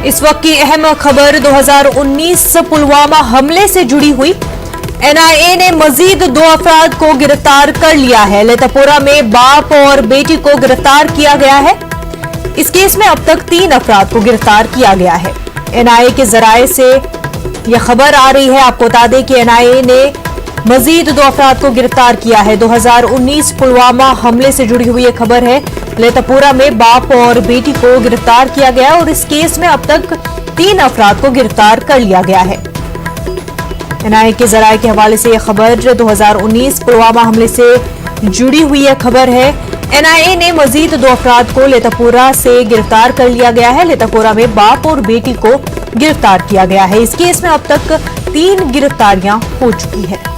इस वक्त की अहम खबर 2019 पुलवामा हमले से जुड़ी हुई। एनआईए ने मजीद 2 अफराद को गिरफ्तार कर लिया है। लेतापोरा में बाप और बेटी को गिरफ्तार किया गया है। इस केस में अब तक 3 अफराद को गिरफ्तार किया गया है। एनआईए के जराये से यह खबर आ रही है। आपको बता दें कि एनआईए ने मजीद 2 अफराद को गिरफ्तार किया है। 2019 पुलवामा हमले से जुड़ी हुई यह खबर है। लेतापोरा में बाप और बेटी को गिरफ्तार किया गया और इस केस में अब तक 3 अफराद को गिरफ्तार कर लिया गया है। एनआईए के जराये के हवाले से यह खबर 2019 पुलवामा हमले से जुड़ी हुई यह खबर है। एनआईए ने मजीद 2 अफराद को लेतापोरा से गिरफ्तार कर लिया गया है। लेतापोरा में बाप और बेटी को गिरफ्तार किया गया है। इस केस में अब तक 3 गिरफ्तारियां हो चुकी है।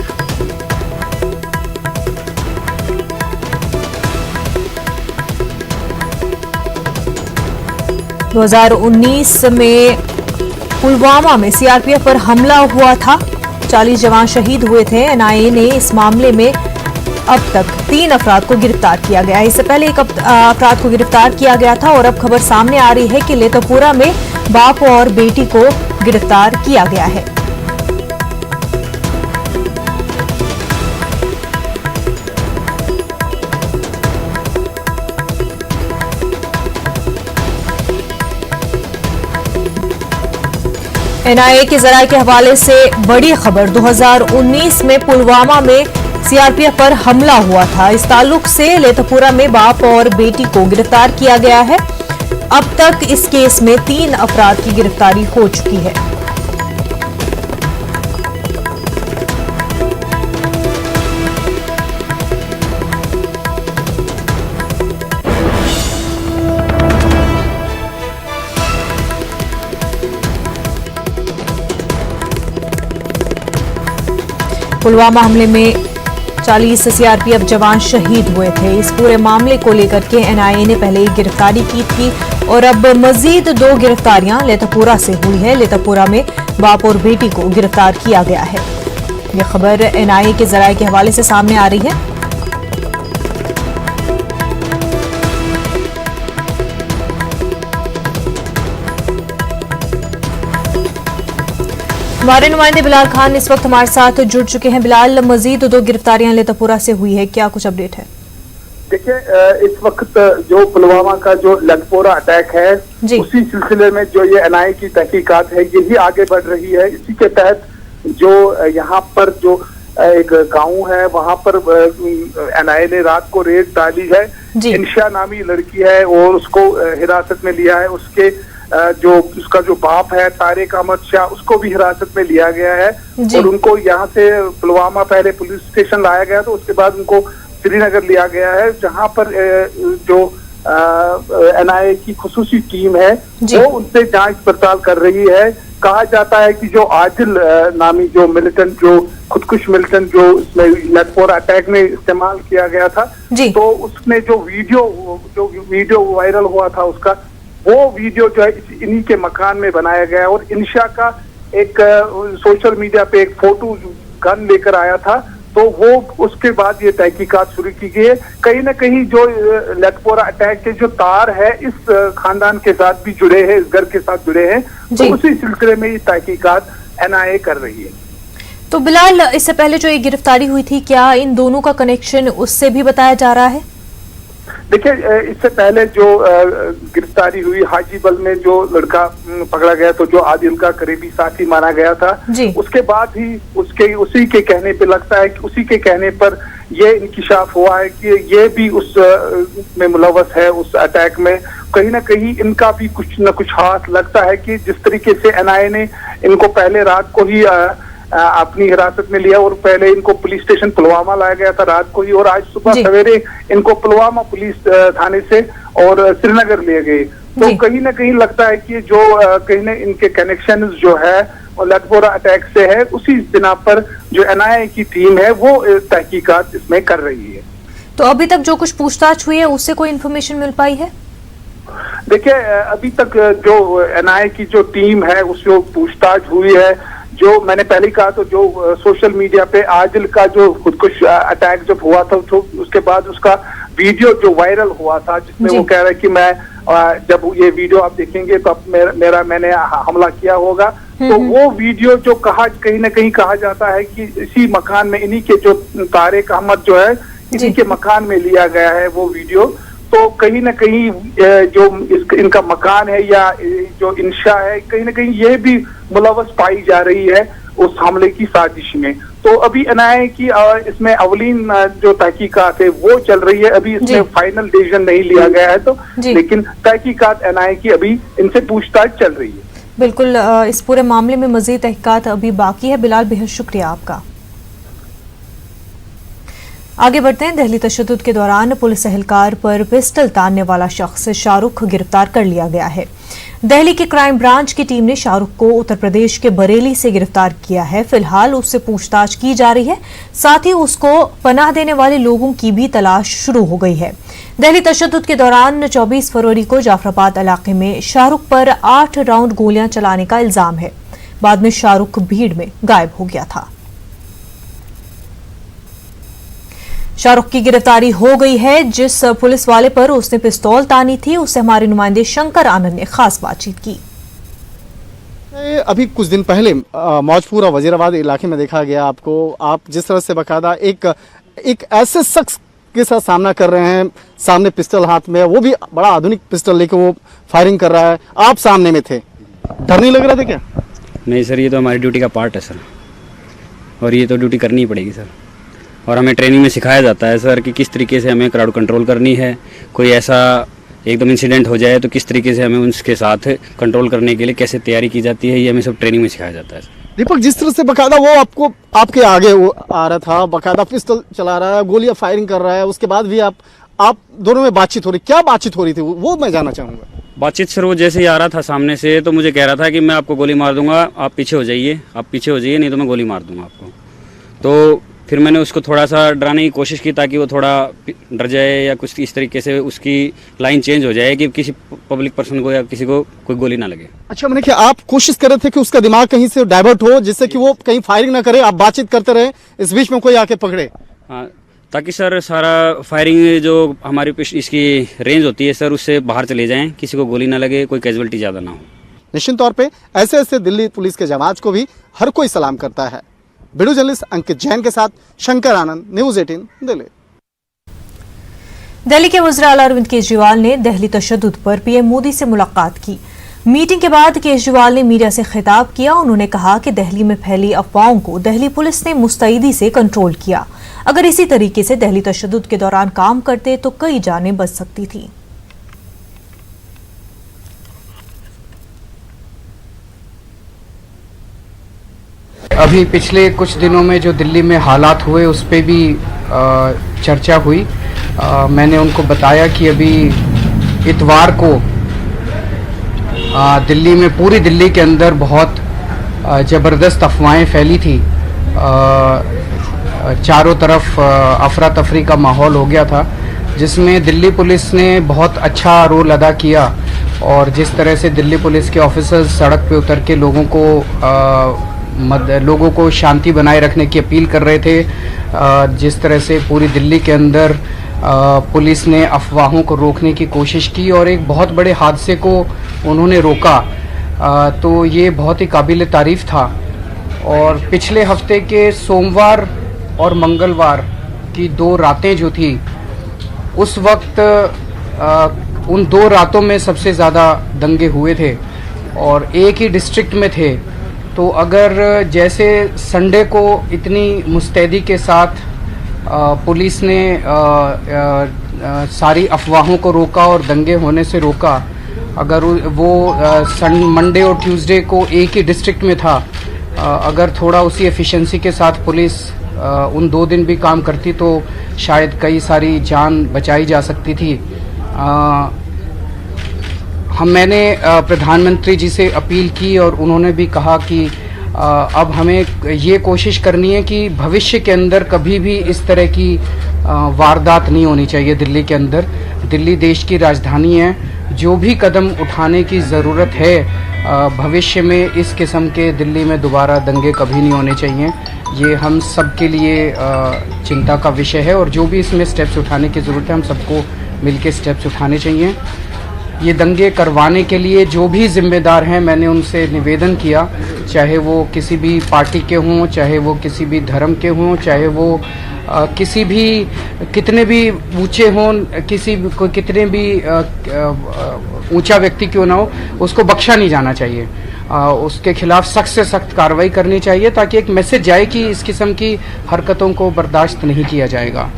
दो 2019 में पुलवामा में सीआरपीएफ पर हमला हुआ था। 40 जवान शहीद हुए थे। एनआईए ने इस मामले में अब तक 3 अफराद को गिरफ्तार किया गया है। इससे पहले 1 अफराद को गिरफ्तार किया गया था और अब खबर सामने आ रही है कि लेतापोरा में बाप और बेटी को गिरफ्तार किया गया है। एनआईए के जराये के हवाले से बड़ी खबर 2019 में पुलवामा में सीआरपीएफ पर हमला हुआ था। इस ताल्लुक से लेतापोरा में बाप और बेटी को गिरफ्तार किया गया है। अब तक इस केस में 3 अफराद की गिरफ्तारी हो चुकी है। पुलवामा हमले में 40 सीआरपीएफ जवान शहीद हुए थे। इस पूरे मामले को लेकर के एनआईए ने पहले ही गिरफ्तारी की थी और अब मजीद 2 गिरफ्तारियां लेतापोरा से हुई है। लेतापोरा में बाप और बेटी को गिरफ्तार किया गया है। यह खबर एनआईए के जराये के हवाले से सामने आ रही है। हमारे नुमाइंदे बिलाल खान इस वक्त हमारे साथ जुड़ चुके हैं। बिलाल, मजीद 2 गिरफ्तारियां लेतापोरा से हुई है, क्या कुछ अपडेट है? देखिए, इस वक्त जो पुलवामा का जो लेतापोरा अटैक है उसी सिलसिले में जो ये एनआईए की तहकीकात है यही आगे बढ़ रही है। इसी के तहत जो यहाँ पर जो एक गांव है वहां पर एनआईए ने रात को रेड डाली है। इंशा नामी लड़की है और उसको हिरासत में लिया है। उसके उसका जो बाप है तारिक अहमद शाह, उसको भी हिरासत में लिया गया है और उनको यहाँ से पुलवामा पहले पुलिस स्टेशन लाया गया तो उसके बाद उनको श्रीनगर लिया गया है, जहाँ पर जो एनआईए की खुसूसी टीम है वो उनसे जांच पड़ताल कर रही है। कहा जाता है कि जो आदिल नामी जो मिलिटेंट, जो खुदकुश मिलिटेंट जो इसमें लेतापोरा अटैक में इस्तेमाल किया गया था, तो उसमें जो वीडियो वायरल हुआ था उसका वो वीडियो जो है इन्हीं के मकान में बनाया गया और इंशा का एक सोशल मीडिया पे एक फोटो गन लेकर आया था, तो वो उसके बाद ये तहकीकात शुरू की गई है। कहीं ना कहीं जो लेतापोरा अटैक के जो तार है इस खानदान के साथ भी जुड़े हैं, इस घर के साथ जुड़े हैं, तो उसी सिलसिले में ये तहकीकात एनआईए कर रही है। तो बिलाल, इससे पहले जो ये गिरफ्तारी हुई थी, क्या इन दोनों का कनेक्शन उससे भी बताया जा रहा है? देखिए, इससे पहले जो गिरफ्तारी हुई हाजीबल में जो लड़का पकड़ा गया तो जो आदिल का करीबी साथी माना गया था, उसके बाद ही उसी के कहने पे लगता है कि उसी के कहने पर ये इंकिशाफ हुआ है कि ये भी उस में मुलव्वस है, उस अटैक में। कहीं ना कहीं इनका भी कुछ न कुछ हाथ लगता है कि जिस तरीके से एनआईए ने इनको पहले रात को ही अपनी हिरासत में लिया और पहले इनको पुलिस स्टेशन पुलवामा लाया गया था रात को ही और आज सुबह सवेरे इनको पुलवामा पुलिस थाने से और श्रीनगर लिए गए, तो कहीं ना कहीं लगता है कि जो कहीं ना इनके कनेक्शन जो है और लेतापोरा अटैक से है, उसी बिना पर जो एनआईए की टीम है वो तहकीकात इसमें कर रही है। तो अभी तक जो कुछ पूछताछ हुई है उससे कोई इन्फॉर्मेशन मिल पाई है? देखिए, अभी तक जो एनआईए की जो टीम है उससे पूछताछ हुई है। जो मैंने पहले कहा तो जो सोशल मीडिया पे आदिल का जो खुदकुश अटैक जब हुआ था तो उसके बाद उसका वीडियो जो वायरल हुआ था जिसमें वो कह रहा है कि मैं जब ये वीडियो आप देखेंगे तो मैंने हमला किया होगा। तो वो वीडियो जो कहीं ना कहीं कहा जाता है कि इसी मकान में इन्हीं के जो तारिक अहमद जो है इन्हीं के मकान में लिया गया है वो वीडियो। तो कहीं ना कहीं जो इनका मकान है या जो इंशा है कहीं ना कहीं ये भी मुलव्वस पाई जा रही है उस हमले की साजिश में। तो अभी एनआईए की इसमें अवलीन जो तहकीकात है वो चल रही है, अभी इसमें फाइनल डिसीजन नहीं लिया गया है तो, लेकिन तहकीकात एनआईए की अभी इनसे पूछताछ चल रही है। बिल्कुल, इस पूरे मामले में मजीद तहकीकात अभी बाकी है। बिलाल, बेहद शुक्रिया आपका। आगे बढ़ते हैं। दिल्ली तशद्दुद के दौरान पुलिस एहलकार पर पिस्टल तानने वाला शख्स शाहरुख गिरफ्तार कर लिया गया है। दिल्ली की क्राइम ब्रांच की टीम ने शाहरुख को उत्तर प्रदेश के बरेली से गिरफ्तार किया है। फिलहाल उससे पूछताछ की जा रही है, साथ ही उसको पनाह देने वाले लोगों की भी तलाश शुरू हो गई है। दिल्ली तशद्दुद के दौरान 24 फरवरी को जाफराबाद इलाके में शाहरुख पर 8 राउंड गोलियां चलाने का इल्जाम है। बाद में शाहरुख भीड़ में गायब हो गया था। शाहरुख की गिरफ्तारी हो गई है। जिस पुलिस वाले पर उसने पिस्तौल तानी थी उससे हमारे नुमाइंदे शंकर आनंद ने खास बातचीत की। अभी कुछ दिन पहले मौजपुर और वजीराबाद इलाके में देखा गया आपको, आप जिस तरह से बकायदा एक ऐसे शख्स के साथ सामना कर रहे हैं, सामने पिस्टल हाथ में, वो भी बड़ा आधुनिक पिस्टल लेकर वो फायरिंग कर रहा है, आप सामने में थे, डर नहीं लग रहा था क्या? नहीं सर, ये तो हमारी ड्यूटी का पार्ट है सर, और ये तो ड्यूटी करनी ही पड़ेगी सर। और हमें ट्रेनिंग में सिखाया जाता है सर कि किस तरीके से हमें क्राउड कंट्रोल करनी है। कोई ऐसा एकदम इंसिडेंट हो जाए तो किस तरीके से हमें उसके साथ कंट्रोल करने के लिए कैसे तैयारी की जाती है, ये हमें सब ट्रेनिंग में सिखाया जाता है। दीपक, जिस तरह से बकायदा वो आपको आपके आगे वो आ रहा था, बकायदा पिस्टल चला रहा है, गोलियां फायरिंग कर रहा है, उसके बाद भी आप दोनों में बातचीत हो रही, क्या बातचीत हो रही थी वो मैं जानना चाहूंगा। बातचीत सर वो जैसे ही आ रहा था सामने से तो मुझे कह रहा था कि मैं आपको गोली मार दूंगा, आप पीछे हो जाइए, नहीं तो मैं गोली मार दूंगा आपको। तो फिर मैंने उसको थोड़ा सा डराने की कोशिश की ताकि वो थोड़ा डर जाए या कुछ इस तरीके से उसकी लाइन चेंज हो जाए कि किसी पब्लिक पर्सन को या किसी को कोई गोली ना लगे। अच्छा, मैंने क्या आप कोशिश कर रहे थे कि उसका दिमाग कहीं से डाइवर्ट हो जिससे कि वो कहीं फायरिंग ना करे, आप बातचीत करते रहे, इस बीच में कोई आके पकड़े? हाँ, ताकि सर सारा फायरिंग जो हमारी इसकी रेंज होती है सर उससे बाहर चले जाएं, किसी को गोली ना लगे, कोई कैजुअलिटी ज़्यादा ना हो। निश्चित तौर पे ऐसे दिल्ली पुलिस के जवान को भी हर कोई सलाम करता है। वीडियो जर्नलिस्ट अंकित जैन के साथ शंकर आनंद, न्यूज़ 18 दिल्ली। दिल्ली के वज़ीर आला अरविंद केजरीवाल ने दिल्ली तशद्दुद पर पीएम मोदी से मुलाकात की। मीटिंग के बाद केजरीवाल ने मीडिया से खिताब किया। उन्होंने कहा कि दिल्ली में फैली अफवाहों को दिल्ली पुलिस ने मुस्तैदी से कंट्रोल किया। अगर इसी तरीके से दिल्ली तशद्दुद के दौरान काम करते तो कई जानें बच सकती थी। अभी पिछले कुछ दिनों में जो दिल्ली में हालात हुए उस पर भी चर्चा हुई। मैंने उनको बताया कि अभी इतवार को दिल्ली में, पूरी दिल्ली के अंदर बहुत ज़बरदस्त अफवाहें फैली थी। चारों तरफ अफरा तफरी का माहौल हो गया था, जिसमें दिल्ली पुलिस ने बहुत अच्छा रोल अदा किया। और जिस तरह से दिल्ली पुलिस के ऑफिसर्स सड़क पे उतर के लोगों को शांति बनाए रखने की अपील कर रहे थे, जिस तरह से पूरी दिल्ली के अंदर पुलिस ने अफवाहों को रोकने की कोशिश की और एक बहुत बड़े हादसे को उन्होंने रोका, तो ये बहुत ही काबिल तारीफ था। और पिछले हफ्ते के सोमवार और मंगलवार की 2 रातें जो थी, उस वक्त उन 2 रातों में सबसे ज़्यादा दंगे हुए थे और एक ही डिस्ट्रिक्ट में थे। तो अगर जैसे संडे को इतनी मुस्तैदी के साथ पुलिस ने सारी अफवाहों को रोका और दंगे होने से रोका, अगर वो मंडे और ट्यूसडे को एक ही डिस्ट्रिक्ट में था, अगर थोड़ा उसी एफिशिएंसी के साथ पुलिस उन 2 दिन भी काम करती तो शायद कई सारी जान बचाई जा सकती थी। मैंने प्रधानमंत्री जी से अपील की और उन्होंने भी कहा कि अब हमें ये कोशिश करनी है कि भविष्य के अंदर कभी भी इस तरह की वारदात नहीं होनी चाहिए दिल्ली के अंदर। दिल्ली देश की राजधानी है, जो भी कदम उठाने की ज़रूरत है भविष्य में इस किस्म के दिल्ली में दोबारा दंगे कभी नहीं होने चाहिए। ये हम सब के लिए चिंता का विषय है और जो भी इसमें स्टेप्स उठाने की ज़रूरत है हम सबको मिलकर स्टेप्स उठाने चाहिए। ये दंगे करवाने के लिए जो भी जिम्मेदार हैं, मैंने उनसे निवेदन किया, चाहे वो किसी भी पार्टी के हों, चाहे वो किसी भी धर्म के हों, चाहे वो किसी भी कितने भी ऊंचे हों, कितने भी ऊंचा व्यक्ति क्यों ना हो, उसको बख्शा नहीं जाना चाहिए। उसके खिलाफ सख्त से सख्त कार्रवाई करनी चाहिए ताकि एक मैसेज जाए कि इस किस्म की हरकतों को बर्दाश्त नहीं किया जाएगा।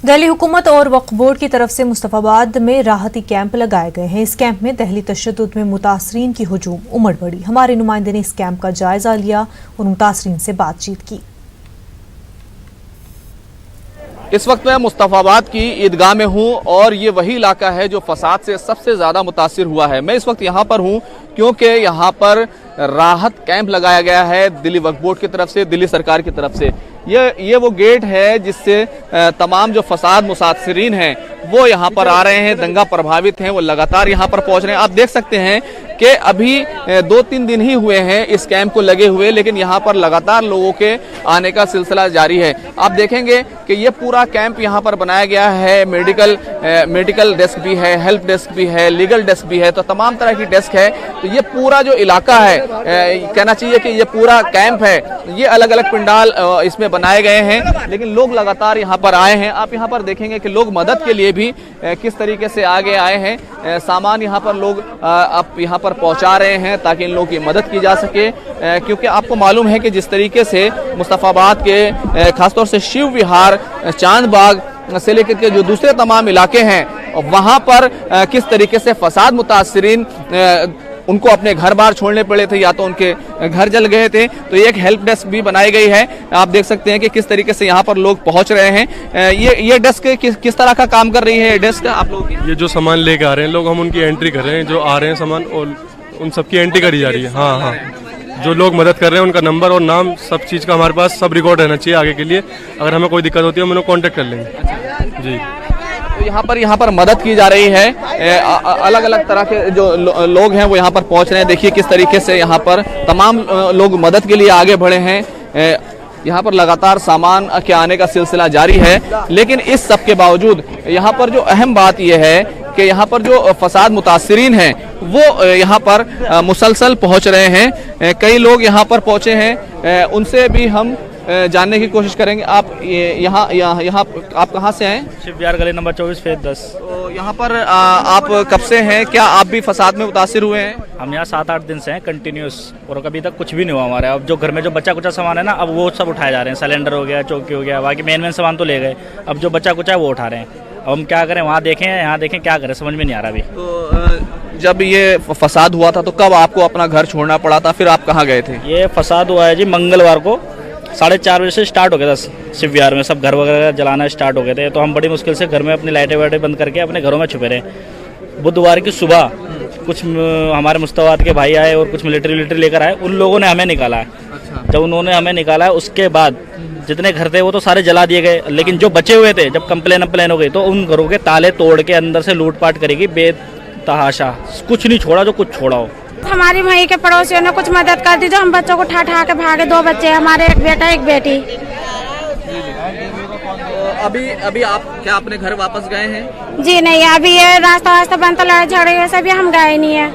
दिल्ली हुकूमत और वक्फ बोर्ड की तरफ से मुस्तफाबाद में राहती कैंप लगाए गए हैं। इस कैंप में दहली तशद्दुद में मुतासरीन की हुजूम उमड़ पड़ी। हमारे नुमाइंदे ने इस कैंप का जायजा लिया और मुतासरीन से बातचीत की। इस वक्त मैं मुस्तफाबाद की ईदगाह में हूं और ये वही इलाका है जो फसाद से सबसे ज़्यादा मुतासिर हुआ है। मैं इस वक्त यहाँ पर हूं क्योंकि यहाँ पर राहत कैंप लगाया गया है दिल्ली वक्फ बोर्ड की तरफ से, दिल्ली सरकार की तरफ से। ये वो गेट है जिससे तमाम जो फसाद मुतासिरीन हैं वो यहाँ पर आ रहे हैं, दंगा प्रभावित हैं, वो लगातार यहाँ पर पहुँच रहे हैं। आप देख सकते हैं कि अभी 2-3 दिन ही हुए हैं इस कैंप को लगे हुए, लेकिन यहाँ पर लगातार लोगों के आने का सिलसिला जारी है। आप देखेंगे कि ये पूरा कैंप यहाँ पर बनाया गया है। मेडिकल डेस्क भी है, हेल्प डेस्क भी है, लीगल डेस्क भी है, तो तमाम तरह की डेस्क है। तो ये पूरा जो इलाका है, कहना चाहिए कि ये पूरा कैंप है, ये अलग अलग पंडाल इसमें बनाए गए हैं, लेकिन लोग लगातार यहाँ पर आए हैं। आप यहाँ पर देखेंगे कि लोग मदद के लिए भी किस तरीके से आगे आए हैं। सामान यहाँ पर लोग अब यहाँ पर पहुँचा रहे हैं ताकि इन लोगों की मदद की जा सके, क्योंकि आपको मालूम है कि जिस तरीके से मुस्तफाबाद के खासतौर से शिव विहार, चांद बाग से लेकर के जो दूसरे तमाम इलाके हैं, वहाँ पर किस तरीके से फसाद मुतासिरीन उनको अपने घर बार छोड़ने पड़े थे या तो उनके घर जल गए थे। तो एक हेल्प डेस्क भी बनाई गई है। आप देख सकते हैं कि किस तरीके से यहाँ पर लोग पहुँच रहे हैं। ये डेस्क किस तरह का काम कर रही है? डेस्क आप लोग ये जो सामान लेके आ रहे हैं लोग, हम उनकी एंट्री कर रहे हैं। जो आ रहे हैं सामान और उन सबकी एंट्री करी जा रही है। हाँ, जो लोग मदद कर रहे हैं उनका नंबर और नाम, सब चीज़ का हमारे पास सब रिकॉर्ड रहना चाहिए आगे के लिए। अगर हमें कोई दिक्कत होती है हम उन्हें कॉन्टेक्ट कर लेंगे जी। तो यहाँ पर मदद की जा रही है। अलग अलग तरह के जो लोग हैं वो यहाँ पर पहुँच रहे हैं। देखिए किस तरीके से यहाँ पर तमाम लोग मदद के लिए आगे बढ़े हैं। यहाँ पर लगातार सामान के आने का सिलसिला जारी है, लेकिन इस सब के बावजूद यहाँ पर जो अहम बात यह है कि यहाँ पर जो फसाद मुतासिरीन हैं वो यहाँ पर मुसलसल पहुँच रहे हैं। कई लोग यहाँ पर पहुँचे हैं, उनसे भी हम जानने की कोशिश करेंगे। आप यहाँ आप कहाँ से हैं? शिव विहार गली नंबर 24 फेज 10। तो यहाँ पर आप कब से हैं? क्या आप भी फसाद में मुतासिर हुए हैं? हम यहाँ 7-8 दिन से हैं कंटिन्यूस, और कभी तक कुछ भी नहीं हुआ हमारे। अब जो घर में जो बचा कुचा सामान है ना, अब वो सब उठाए जा रहे हैं। सिलेंडर हो गया, चौकी हो गया, बाकी मेन सामान तो ले गए। अब जो बचा कुचा है वो उठा रहे हैं। अब हम क्या करें? वहाँ देखें, यहाँ देखें, क्या करें, समझ में नहीं आ रहा अभी। तो जब ये फसाद हुआ था तो कब आपको अपना घर छोड़ना पड़ा था? फिर आप कहाँ गए थे? ये फसाद हुआ है जी मंगलवार को 4:30 बजे से स्टार्ट हो गया था। शिव विहार में सब घर वगैरह जलाना स्टार्ट हो गए थे, तो हम बड़ी मुश्किल से घर में अपनी लाइटें वाइटें बंद करके अपने घरों में छुपे रहे। बुधवार की सुबह कुछ हमारे मुस्तफाबाद के भाई आए और कुछ मिलिट्री लेकर आए। उन लोगों ने हमें निकाला है। जब उन्होंने हमें निकाला है उसके बाद जितने घर थे वो तो सारे जला दिए गए, लेकिन जो बचे हुए थे, जब कंप्लेन हो गई तो उन घरों के ताले तोड़ के अंदर से लूटपाट करेगी बेतहाशा। कुछ नहीं छोड़ा जो कुछ छोड़ा हो। हमारी वहीं के पड़ोसियों ने कुछ मदद कर दी, जो हम बच्चों को ठा के भागे। 2 बच्चे हमारे, एक बेटा एक बेटी। अभी आप क्या अपने घर वापस गए हैं? जी नहीं, अभी ये रास्ता बनता, लड़ाई झगड़े से भी हम गए नहीं है।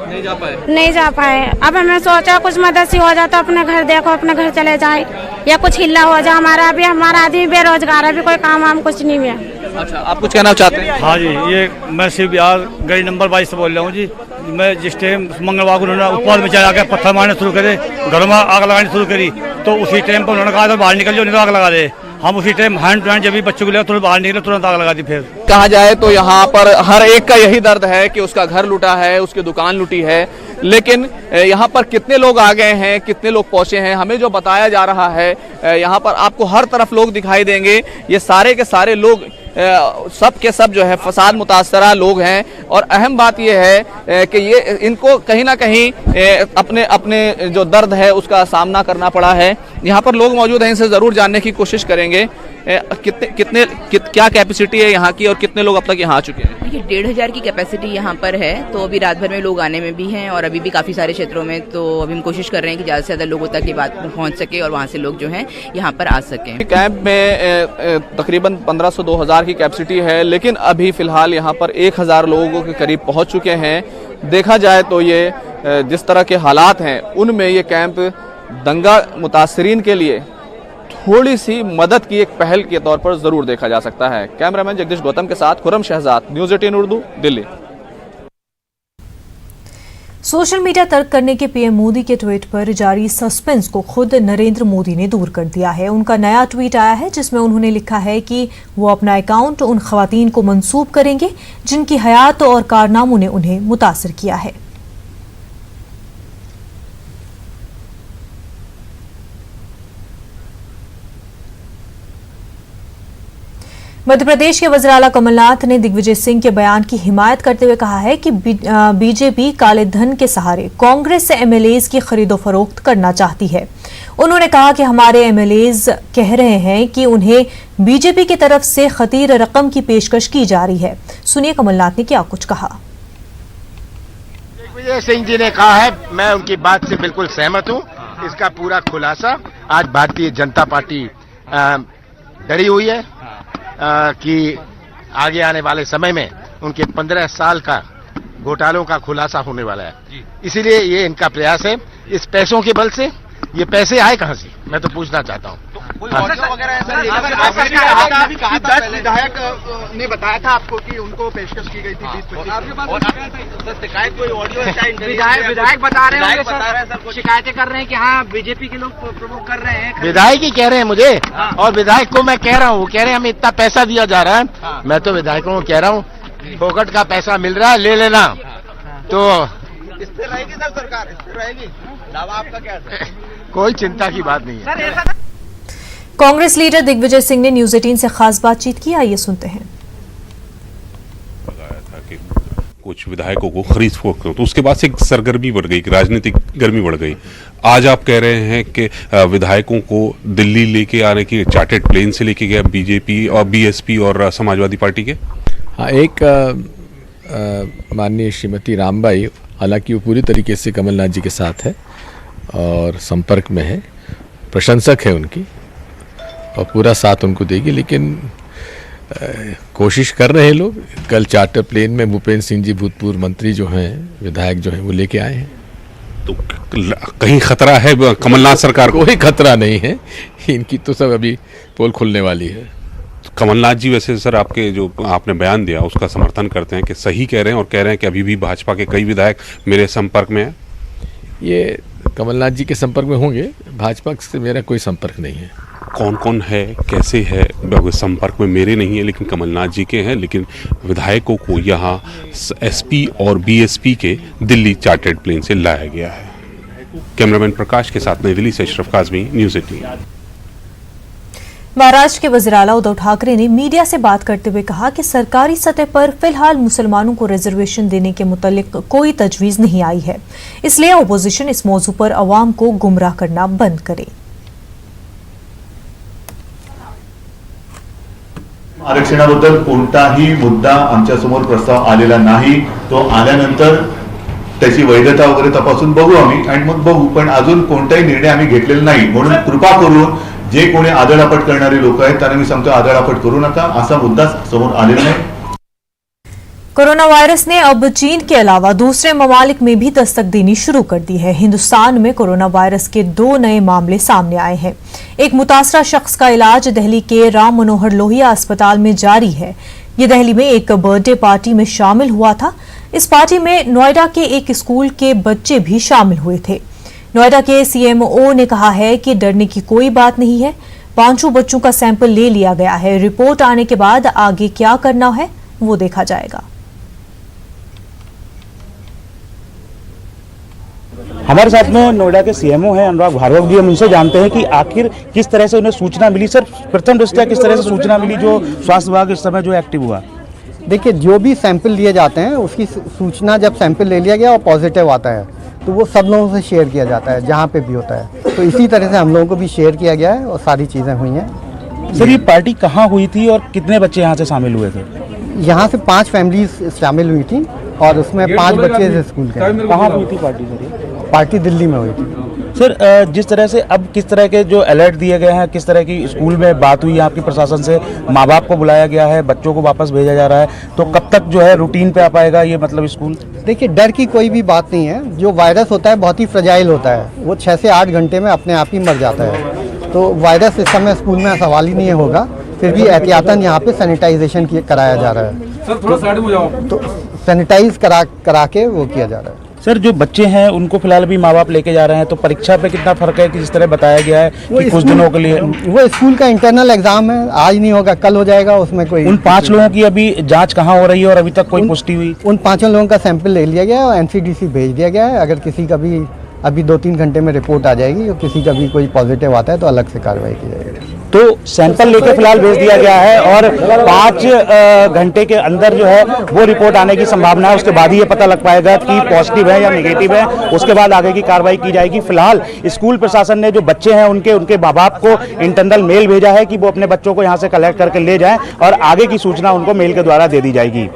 नहीं जा पाए। अब हमें सोचा कुछ मदद सी हो जाए तो अपने घर देखो, अपने घर चले जाए या कुछ हिला हो जाए हमारा। अभी हमारा आदमी बेरोजगार है, अभी कोई काम वाम कुछ नहीं है। अच्छा, आप कुछ कहना चाहते हैं? हाँ जी, ये मैं शिव विहार गली नंबर 22 से बोल रहा हूँ जी। मैं जिस टाइम मंगलवार को उन्होंने उपवास में चला के पत्थर मारने शुरू करे, घरों में आग लगानी शुरू करी, तो उसी टाइम पर उन्होंने कहा था बाहर निकल जाओ, नहीं तो आग लगा दे। हम उसी टाइम हैंड टू हैंड जब भी बच्चों को लिया तुरंत बाहर निकले, तुरंत आग लगा दी। फिर कहा जाए तो यहाँ पर हर एक का यही दर्द है कि उसका घर लूटा है, उसकी दुकान लूटी है, लेकिन यहाँ पर कितने लोग आ गए हैं, कितने लोग पहुंचे हैं, हमें जो बताया जा रहा है, यहाँ पर आपको हर तरफ लोग दिखाई देंगे। ये सारे के सारे लोग सब के सब जो है फसाद मुतासरा लोग हैं। और अहम बात यह है कि ये इनको कहीं ना कहीं अपने जो दर्द है उसका सामना करना पड़ा है। यहाँ पर लोग मौजूद हैं, इनसे ज़रूर जानने की कोशिश करेंगे क्या कैपेसिटी है यहाँ की और कितने लोग अब तक यहाँ आ चुके हैं? देखिए 1500 की कैपेसिटी यहाँ पर है, तो अभी रात भर में लोग आने में भी हैं और अभी भी काफ़ी सारे क्षेत्रों में, तो अभी हम कोशिश कर रहे हैं कि ज़्यादा से ज़्यादा लोगों तक ये बात पहुँच सके और वहाँ से लोग जो हैं यहाँ पर आ सकें। कैंप में तकरीबन 1500-2000 की कैपेसिटी है, लेकिन अभी फ़िलहाल यहाँ पर 1000 लोगों के करीब पहुँच चुके हैं। देखा जाए तो ये जिस तरह के हालात हैं उनमें ये कैंप दंगा मुतासरीन के लिए थोड़ी सी मदद की एक पहल के तौर पर जरूर देखा जा सकता है। कैमरामैन जगदीश गौतम के साथ Khurram Shahzad, news 18 Urdu, Delhi. Social media तर्क करने के पीएम मोदी के ट्वीट पर जारी सस्पेंस को खुद नरेंद्र मोदी ने दूर कर दिया है। उनका नया ट्वीट आया है जिसमें उन्होंने लिखा है कि वो अपना अकाउंट उन खवातीन को मंसूब करेंगे जिनकी हयात और कारनामों ने उन्हें मुतासिर किया है। मध्य प्रदेश के वज़ीर आला कमलनाथ ने दिग्विजय सिंह के बयान की हिमायत करते हुए कहा है कि बीजेपी काले धन के सहारे कांग्रेस से एमएलएज की खरीदो फरोख्त करना चाहती है। उन्होंने कहा कि हमारे एमएलएज कह रहे हैं कि उन्हें बीजेपी की तरफ से खतीर रकम की पेशकश की जा रही है। सुनिए कमलनाथ ने क्या कुछ कहा। दिग्विजय सिंह जी ने कहा है, मैं उनकी बात से बिल्कुल सहमत हूं। इसका पूरा खुलासा आज भारतीय जनता पार्टी डरी हुई है कि आगे आने वाले समय में उनके 15 साल का घोटालों का खुलासा होने वाला है। इसीलिए ये इनका प्रयास है। इस पैसों के बल से ये पैसे आए कहां से, मैं तो पूछना चाहता हूं। विधायक ने बताया था आपको कि उनको पेशकश की गई थी 20-25। विधायक बता रहे हैं सर, शिकायतें कर रहे हैं कि हाँ बीजेपी के लोग प्रमोट कर रहे हैं। विधायक ही कह रहे हैं मुझे, और विधायक को मैं कह रहा हूँ, कह रहे हैं हमें इतना पैसा दिया जा रहा है। मैं तो विधायकों को कह रहा हूँ फोकट का पैसा मिल रहा है, ले लेना। तो स्थिर रहेगी सर सरकार, स्थिर रहेगी, दावा आपका क्या है? कोई चिंता की बात नहीं है। कांग्रेस लीडर दिग्विजय सिंह ने न्यूज़ 18 से खास बातचीत की, आइए सुनते हैं। बताया था कि कुछ विधायकों को खरीद फरोख्त, तो उसके बाद से एक सरगर्मी बढ़ गई, राजनीतिक गर्मी बढ़ गई। आज आप कह रहे हैं कि विधायकों को दिल्ली लेके आने की चार्टर्ड प्लेन से लेके गया बीजेपी और बीएसपी और समाजवादी पार्टी के। हाँ, एक माननीय श्रीमती रामबाई, हालांकि वो पूरी तरीके से कमलनाथ जी के साथ है और संपर्क में है, प्रशंसक है उनकी और पूरा साथ उनको देगी, लेकिन कोशिश कर रहे हैं लोग। कल चार्टर प्लेन में भूपेंद्र सिंह जी भूतपूर्व मंत्री जो हैं, विधायक जो हैं, वो लेके आए हैं। तो कहीं खतरा है कमलनाथ सरकार को? कोई खतरा नहीं है, इनकी तो सब अभी पोल खुलने वाली है। कमलनाथ जी वैसे सर आपके जो आपने बयान दिया उसका समर्थन करते हैं कि सही कह रहे हैं, और कह रहे हैं कि अभी भी भाजपा के कई विधायक मेरे संपर्क में हैं। ये कमलनाथ जी के संपर्क में होंगे, भाजपा से मेरा कोई संपर्क नहीं है। कौन कौन है, कैसे है? संपर्क में मेरे नहीं है लेकिन कमलनाथ जी के हैं, लेकिन विधायकों को यहाँ एसपी और बीएसपी के दिल्ली चार्टर्ड प्लेन से लाया गया है। कैमरामैन प्रकाश के साथ नई दिल्ली से अशरफ काज़मी, न्यूज़ 18। महाराष्ट्र के वज़ीर आला उद्धव ठाकरे ने मीडिया से बात करते हुए कहा कि सरकारी सतह पर फिलहाल मुसलमानों को रिजर्वेशन देने के मुतालिक कोई तजवीज़ नहीं आई है, इसलिए अपोजिशन इस मौजू पर अवाम को गुमराह करना बंद करे। आरक्षणाबद्दल कोणताही मुद्दा आमच्यासमोर प्रस्ताव आलेला नाही। तो आल्यानंतर त्याची वैधता वगैरे तपासून बघू आम्ही, आणि मग बघू, पण अजून कोणताही निर्णय आम्ही घेतलेला नाही। म्हणून कृपा करून जे कोणी आदळआपट करणारे लोक आहेत त्यांना मी सांगतो, आदळआपट करू नका, असा मुद्दा समोर आलेला नाही। कोरोना वायरस ने अब चीन के अलावा दूसरे ममालिक में भी दस्तक देनी शुरू कर दी है। हिंदुस्तान में कोरोना वायरस के 2 नए मामले सामने आए हैं। एक मुतासरा शख्स का इलाज दिल्ली के राम मनोहर लोहिया अस्पताल में जारी है। ये दिल्ली में एक बर्थडे पार्टी में शामिल हुआ था। इस पार्टी में नोएडा के एक स्कूल के बच्चे भी शामिल हुए थे। नोएडा के सीएमओ ने कहा है कि डरने की कोई बात नहीं है। 5 बच्चों का सैंपल ले लिया गया है। रिपोर्ट आने के बाद आगे क्या करना है वो देखा जाएगा। हमारे साथ में नोएडा के सीएमओ हैं अनुराग भार्गव जी। हम इनसे जानते हैं कि आखिर किस तरह से उन्हें सूचना मिली। सर, प्रथम दृष्टया किस तरह से सूचना मिली जो स्वास्थ्य विभाग इस समय जो एक्टिव हुआ? देखिए, जो भी सैंपल लिए जाते हैं उसकी सूचना जब सैंपल ले लिया गया और पॉजिटिव आता है तो वो सब लोगों से शेयर किया जाता है, जहाँ पे भी होता है। तो इसी तरह से हम लोगों को भी शेयर किया गया है और सारी चीज़ें हुई हैं। सर ये पार्टी कहाँ हुई थी और कितने बच्चे यहाँ से शामिल हुए थे? यहाँ से 5 फैमिलीज शामिल हुई थी और उसमें 5 बच्चे थे स्कूल के। कहाँ हुई थी पार्टी सर? पार्टी दिल्ली में हुई थी। सर जिस तरह से अब किस तरह के जो अलर्ट दिए गए हैं, किस तरह की स्कूल में बात हुई है आपकी प्रशासन से, माँ बाप को बुलाया गया है, बच्चों को वापस भेजा जा रहा है, तो कब तक जो है रूटीन पे आ पाएगा ये मतलब स्कूल? देखिए डर की कोई भी बात नहीं है। जो वायरस होता है बहुत ही फ्रेजाइल होता है, वो 6 से 8 घंटे में अपने आप ही मर जाता है। तो वायरस इस समय स्कूल में सवाल ही नहीं होगा। फिर भी एहतियातन यहाँ पे सैनिटाइजेशन कराया जा रहा है। सर थोड़ा साइड में जाओ। तो सैनिटाइज करा के वो किया जा रहा है। सर जो बच्चे हैं उनको फिलहाल भी माँ बाप लेके जा रहे हैं, तो परीक्षा पे कितना फर्क है कि जिस तरह बताया गया है कि कुछ दिनों के लिए? वो स्कूल का इंटरनल एग्जाम है, आज नहीं होगा कल हो जाएगा। उसमें कोई उन 5 लोगों की अभी जांच कहाँ हो रही है और अभी तक कोई पुष्टि हुई? उन 5 लोगों का सैंपल ले लिया गया है और NCDC भेज दिया गया है। अगर किसी का भी अभी 2-3 घंटे में रिपोर्ट आ जाएगी और किसी का भी कोई पॉजिटिव आता है तो अलग से कार्रवाई की जाएगी। तो सैंपल लेके फिलहाल भेज दिया गया है और 5 घंटे के अंदर जो है वो रिपोर्ट आने की संभावना है। उसके बाद ही ये पता लग पाएगा कि पॉजिटिव है या नेगेटिव है। उसके बाद आगे की कार्रवाई की जाएगी। फिलहाल स्कूल प्रशासन ने जो बच्चे हैं उनके माँ बाप को इंटरनल मेल भेजा है कि वो अपने बच्चों को यहाँ से कलेक्ट करके ले जाएं और आगे की सूचना उनको मेल के द्वारा दे दी जाएगी।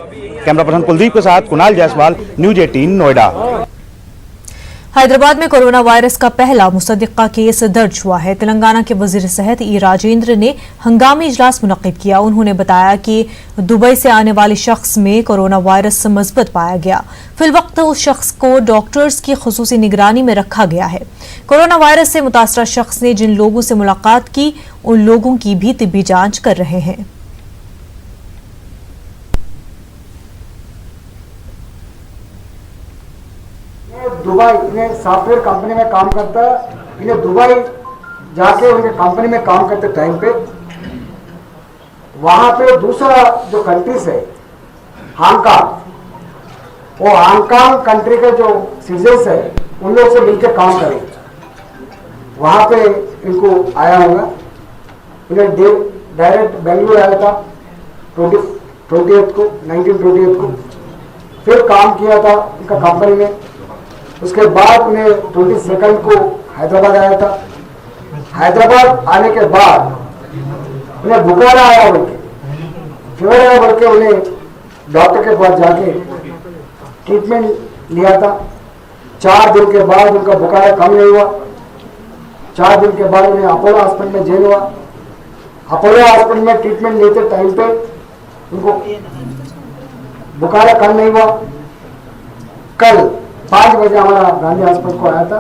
कैमरा पर्सन कुलदीप के साथ कुणाल जायसवाल, न्यूज 18 नोएडा। हैदराबाद में कोरोना वायरस का पहला मुसद्दिका केस दर्ज हुआ है। तेलंगाना के वजीर सेहत ई राजेंद्र ने हंगामी इजलास मुनक्किद किया। उन्होंने बताया कि दुबई से आने वाले शख्स में कोरोना वायरस मुस्बत पाया गया। फिलवक्त उस शख्स को डॉक्टर्स की खुसूसी निगरानी में रखा गया है। कोरोना वायरस से मुतासरा शख्स ने जिन लोगों से मुलाकात की उन लोगों की भी तिब्बी जांच कर रहे हैं। दुबई इन्हें सॉफ्टवेयर कंपनी में काम करता है। इन्हें दुबई जाके उनके कंपनी में काम करते टाइम पे वहां पे दूसरा जो कंट्रीज है हांगकांग, वो हांगकांग कंट्री के जो सिटीजन्स है उन लोग से मिलकर काम करें। वहां पे इनको आया होगा। इन्हें डायरेक्ट बेंगलुरु आया था 1928 को, फिर काम किया था उनका कंपनी में। उसके बाद उन्हें 22 को हैदराबाद आया था। हैदराबाद आने के बाद उन्हें बुखार आया बोल के, फीवर आया बोल के उन्हें डॉक्टर के पास जाके ट्रीटमेंट लिया था। 4 दिन के बाद उनका बुखार कम नहीं हुआ। 4 दिन के बाद उन्हें अपोलो हॉस्पिटल में जेल हुआ। अपोलो हॉस्पिटल में ट्रीटमेंट लेते टाइम पे उनको बुखार कम नहीं हुआ। कल 5 बजे हमारा गांधी हॉस्पिटल को आया था।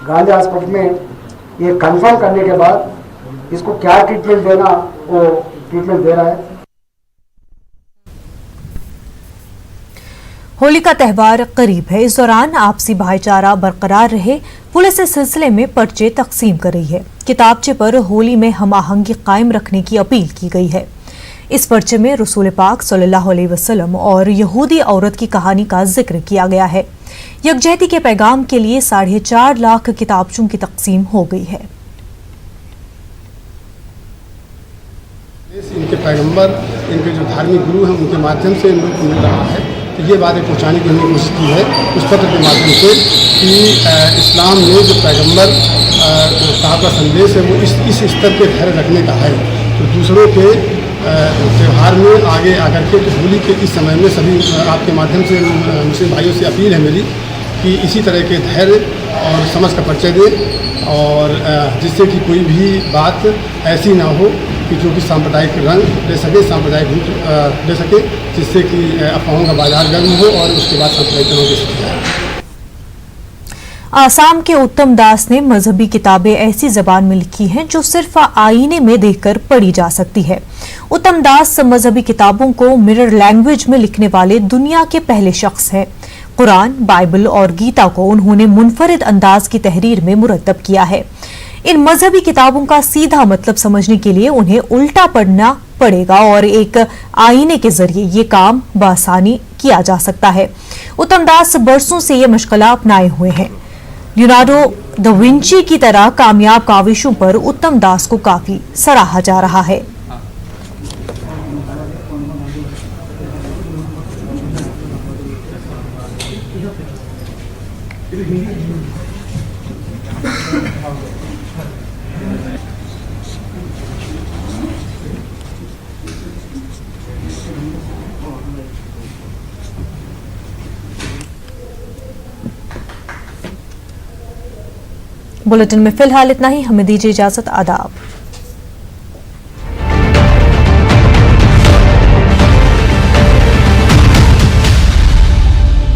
गांधी हॉस्पिटल में ये कंफर्म करने के बाद इसको क्या ट्रीटमेंट देना वो ट्रीटमेंट दे रहा है। होली का त्यौहार करीब है। इस दौरान आपसी भाईचारा बरकरार रहे, पुलिस इस सिलसिले में पर्चे तकसीम कर रही है। किताबचे पर होली में हमाहंगी कायम रखने की अपील की गई है। इस पर्चे में रसूल पाक सल्लल्लाहु अलैहि वसल्लम और यहूदी औरत की कहानी का जिक्र किया गया है। यकजहती के पैगाम के लिए 4.5 लाख किताबचों की तकसीम हो गई है। इनके पैगंबर, इनके जो धार्मिक गुरु हैं उनके माध्यम से इन लोगों को मिल रहा है। तो ये बातें पहुंचाने की हमने कोशिश की है उस पत्र के माध्यम से कि इस्लाम में जो पैगंबर साहब का संदेश है वो इस स्तर पे धैर्य रखने का है। तो दूसरों के त्यौहार में आगे आकर के तो होली के इस समय में सभी आपके माध्यम से मुस्लिम भाइयों से अपील है मेरी कि इसी तरह के धैर्य और समझ का परिचय दें और जिससे कि कोई भी बात ऐसी ना हो कि जो कि सांप्रदायिक रंग ले सके, सांप्रदायिक रूप ले सके, जिससे कि अफवाहों का बाजार गर्म हो और उसके बाद सांप्रदायिक रंग ले सके। आसाम के उत्तम दास ने मजहबी किताबें ऐसी जबान में लिखी हैं जो सिर्फ आईने में देखकर पढ़ी जा सकती है। उत्तम दास मजहबी किताबों को मिरर लैंग्वेज में लिखने वाले दुनिया के पहले शख्स हैं। कुरान, बाइबल और गीता को उन्होंने मुनफरिद अंदाज की तहरीर में मुरतब किया है। इन मजहबी किताबों का सीधा मतलब समझने के लिए उन्हें उल्टा पढ़ना पड़ेगा और एक आईने के जरिए ये काम बआसानी किया जा सकता है। उत्तम दास बरसों से ये मशगला अपनाए हुए हैं। लियोनार्डो दा विंची की तरह कामयाब काविशों पर उत्तम दास को काफी सराहा जा रहा है। बुलेटिन में फिलहाल इतना ही, हमें दीजिए इजाजत। आदाब।